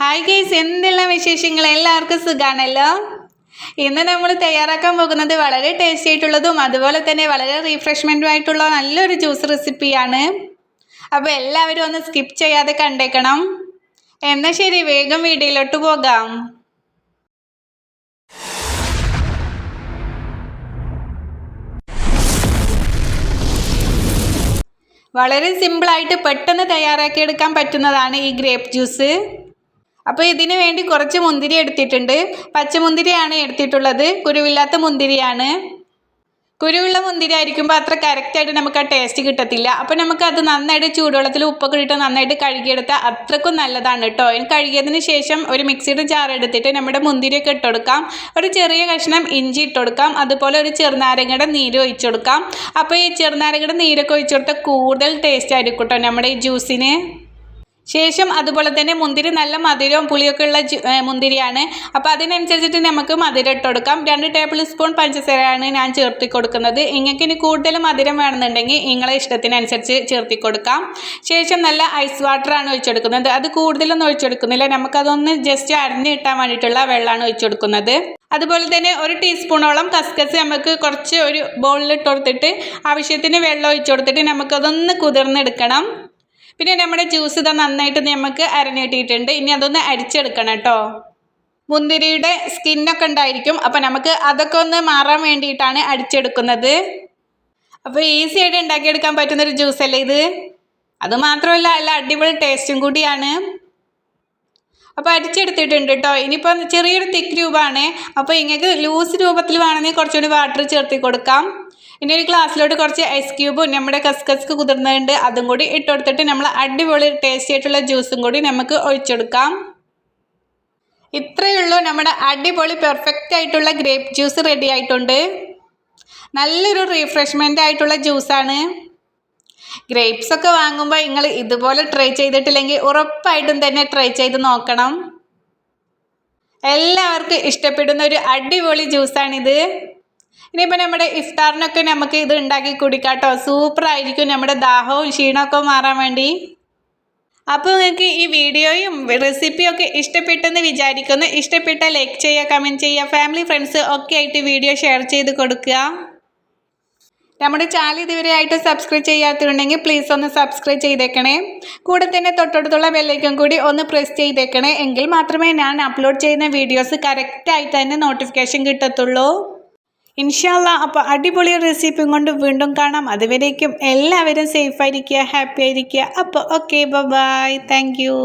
Hi guys, എന്തെല്ലാം വിശേഷങ്ങൾ? എല്ലാവർക്കും സുഖാണല്ലോ. ഇന്ന് നമ്മൾ തയ്യാറാക്കാൻ പോകുന്നത് വളരെ ടേസ്റ്റി ആയിട്ടുള്ളതും അതുപോലെ തന്നെ വളരെ റീഫ്രഷ്മെൻറ്റും ആയിട്ടുള്ള നല്ലൊരു ജ്യൂസ് റെസിപ്പിയാണ്. അപ്പോൾ എല്ലാവരും ഒന്ന് സ്കിപ്പ് ചെയ്യാതെ കണ്ടേക്കണം. എന്നാൽ ശരി, വേഗം വീഡിയോയിലോട്ട് പോകാം. വളരെ സിമ്പിളായിട്ട് പെട്ടെന്ന് തയ്യാറാക്കിയെടുക്കാൻ പറ്റുന്നതാണ് ഈ ഗ്രേപ്പ് ജ്യൂസ്. അപ്പോൾ ഇതിന് വേണ്ടി കുറച്ച് മുന്തിരി എടുത്തിട്ടുണ്ട്. പച്ചമുന്തിരിയാണ് എടുത്തിട്ടുള്ളത്, കുരുവില്ലാത്ത മുന്തിരിയാണ്. കുരുവുള്ള മുന്തിരി ആയിരിക്കുമ്പോൾ അത്ര കറക്റ്റായിട്ട് നമുക്ക് ആ ടേസ്റ്റ് കിട്ടത്തില്ല. അപ്പോൾ നമുക്കത് നന്നായിട്ട് ചൂടുവെള്ളത്തിൽ ഉപ്പൊക്കെ ഇട്ട് നന്നായിട്ട് കഴുകിയെടുത്താൽ അത്രക്കും നല്ലതാണ് കേട്ടോ. കഴുകിയതിന് ശേഷം ഒരു മിക്സിയുടെ ജാർ എടുത്തിട്ട് നമ്മുടെ മുന്തിരിയൊക്കെ ഇട്ടുകൊടുക്കാം. ഒരു ചെറിയ കഷ്ണം ഇഞ്ചി ഇട്ടുകൊടുക്കാം. അതുപോലെ ഒരു ചെറുനാരങ്ങയുടെ നീര് ഒഴിച്ചു കൊടുക്കാം. അപ്പോൾ ഈ ചെറുനാരങ്ങയുടെ നീരൊക്കെ ഒഴിച്ചു കൊടുത്താൽ കൂടുതൽ ടേസ്റ്റ് ആയിരിക്കും കേട്ടോ നമ്മുടെ ഈ ജ്യൂസിന്. ശേഷം അതുപോലെ തന്നെ മുന്തിരി നല്ല മധുരവും പുളിയൊക്കെ ഉള്ള മുന്തിരിയാണ്. അപ്പോൾ അതിനനുസരിച്ചിട്ട് നമുക്ക് മധുരം ഇട്ട് കൊടുക്കാം. 2 ടേബിൾ സ്പൂൺ പഞ്ചസാരയാണ് ഞാൻ ചേർത്തി കൊടുക്കുന്നത്. നിങ്ങൾക്ക് ഇനി കൂടുതൽ മധുരം വേണമെന്നുണ്ടെങ്കിൽ നിങ്ങളെ ഇഷ്ടത്തിനനുസരിച്ച് ചേർത്തി കൊടുക്കാം. ശേഷം നല്ല ഐസ് വാട്ടറാണ് ഒഴിച്ചു കൊടുക്കുന്നത്. അത് കൂടുതലൊന്നും ഒഴിച്ചു കൊടുക്കുന്നില്ല, നമുക്കതൊന്ന് ജസ്റ്റ് അരിഞ്ഞ് കിട്ടാൻ വേണ്ടിയിട്ടുള്ള വെള്ളമാണ് ഒഴിച്ചു കൊടുക്കുന്നത്. അതുപോലെ തന്നെ 1 ടീസ്പൂണോളം കസ്കസ് നമുക്ക് കുറച്ച് ഒരു ബൗളിൽ ഇട്ട് കൊടുത്തിട്ട് ആവശ്യത്തിന് വെള്ളം ഒഴിച്ചു കൊടുത്തിട്ട് നമുക്കതൊന്ന് കുതിർന്നെടുക്കണം. പിന്നെ നമ്മുടെ ജ്യൂസ് ഇതാ നന്നായിട്ട് നമുക്ക് അരഞ്ഞിട്ടിട്ടുണ്ട്. ഇനി അതൊന്ന് അരിച്ചെടുക്കണം കേട്ടോ. മുന്തിരിയുടെ സ്കിന്നൊക്കെ ഉണ്ടായിരിക്കും, അപ്പോൾ നമുക്ക് അതൊക്കെ ഒന്ന് മാറാൻ വേണ്ടിയിട്ടാണ് അടിച്ചെടുക്കുന്നത്. അപ്പോൾ ഈസി ആയിട്ട് ഉണ്ടാക്കിയെടുക്കാൻ പറ്റുന്നൊരു ജ്യൂസല്ലേ ഇത്. അതുമാത്രമല്ല നല്ല അടിപൊളി ടേസ്റ്റും കൂടിയാണ്. അപ്പോൾ അരിച്ചെടുത്തിട്ടുണ്ട് കേട്ടോ. ഇനിയിപ്പോൾ ചെറിയൊരു തിക്ക് രൂപമാണ്. അപ്പോൾ നിങ്ങൾക്ക് ലൂസ് രൂപത്തിൽ വേണമെങ്കിൽ കുറച്ചുകൂടി വാട്ടർ ചേർത്തി കൊടുക്കാം. ഇനി ഒരു ഗ്ലാസ്സിലോട്ട് കുറച്ച് ഐസ് ക്യൂബും നമ്മുടെ കസ്കസ് കുതിർന്നുണ്ട് അതും കൂടി ഇട്ടുകൊടുത്തിട്ട് നമ്മൾ അടിപൊളി ടേസ്റ്റി ആയിട്ടുള്ള ജ്യൂസും കൂടി നമുക്ക് ഒഴിച്ചെടുക്കാം. ഇത്രയേ ഉള്ളൂ, നമ്മുടെ അടിപൊളി പെർഫെക്റ്റ് ആയിട്ടുള്ള ഗ്രേപ്പ് ജ്യൂസ് റെഡി ആയിട്ടുണ്ട്. നല്ലൊരു റീഫ്രഷ്മെൻ്റ് ആയിട്ടുള്ള ജ്യൂസാണ്. ഗ്രേപ്സ് ഒക്കെ വാങ്ങുമ്പോൾ നിങ്ങൾ ഇതുപോലെ ട്രൈ ചെയ്തിട്ടില്ലെങ്കിൽ ഉറപ്പായിട്ടും തന്നെ ട്രൈ ചെയ്ത് നോക്കണം. എല്ലാവർക്കും ഇഷ്ടപ്പെടുന്ന ഒരു അടിപൊളി ജ്യൂസാണിത്. ഇനിയിപ്പോൾ നമ്മുടെ ഇഫ്താറിനൊക്കെ നമുക്ക് ഇത് ഉണ്ടാക്കി കുടിക്കാം കേട്ടോ. സൂപ്പറായിരിക്കും, നമ്മുടെ ദാഹവും ക്ഷീണമൊക്കെ മാറാൻ വേണ്ടി. അപ്പോൾ നിങ്ങൾക്ക് ഈ വീഡിയോയും റെസിപ്പിയും ഒക്കെ ഇഷ്ടപ്പെട്ടെന്ന് വിചാരിക്കുന്നു. ഇഷ്ടപ്പെട്ടാൽ ലൈക്ക് ചെയ്യുക, കമൻറ്റ് ചെയ്യുക, ഫാമിലി ഫ്രണ്ട്സ് ഒക്കെ ആയിട്ട് വീഡിയോ ഷെയർ ചെയ്ത് കൊടുക്കുക. നമ്മുടെ ചാനൽ ഇതുവരെ ആയിട്ട് സബ്സ്ക്രൈബ് ചെയ്യാത്തതുണ്ടെങ്കിൽ പ്ലീസ് ഒന്ന് സബ്സ്ക്രൈബ് ചെയ്തേക്കണേ. കൂടെ തന്നെ തൊട്ടടുത്തുള്ള ബെല്ലൈക്കൺ കൂടി ഒന്ന് പ്രസ് ചെയ്തേക്കണേ. എങ്കിൽ മാത്രമേ ഞാൻ അപ്ലോഡ് ചെയ്യുന്ന വീഡിയോസ് കറക്റ്റായിട്ട് തന്നെ നോട്ടിഫിക്കേഷൻ കിട്ടത്തുള്ളൂ. ഇൻഷാ അല്ലാഹ്. അപ്പോൾ അടിപൊളി റെസിപ്പിയും കൊണ്ട് വീണ്ടും കാണാം. അതുവരേക്കും എല്ലാവരും സേഫായിരിക്കുക, ഹാപ്പി ആയിരിക്കുക. അപ്പോൾ ഓക്കെ, ബൈ, താങ്ക് യു.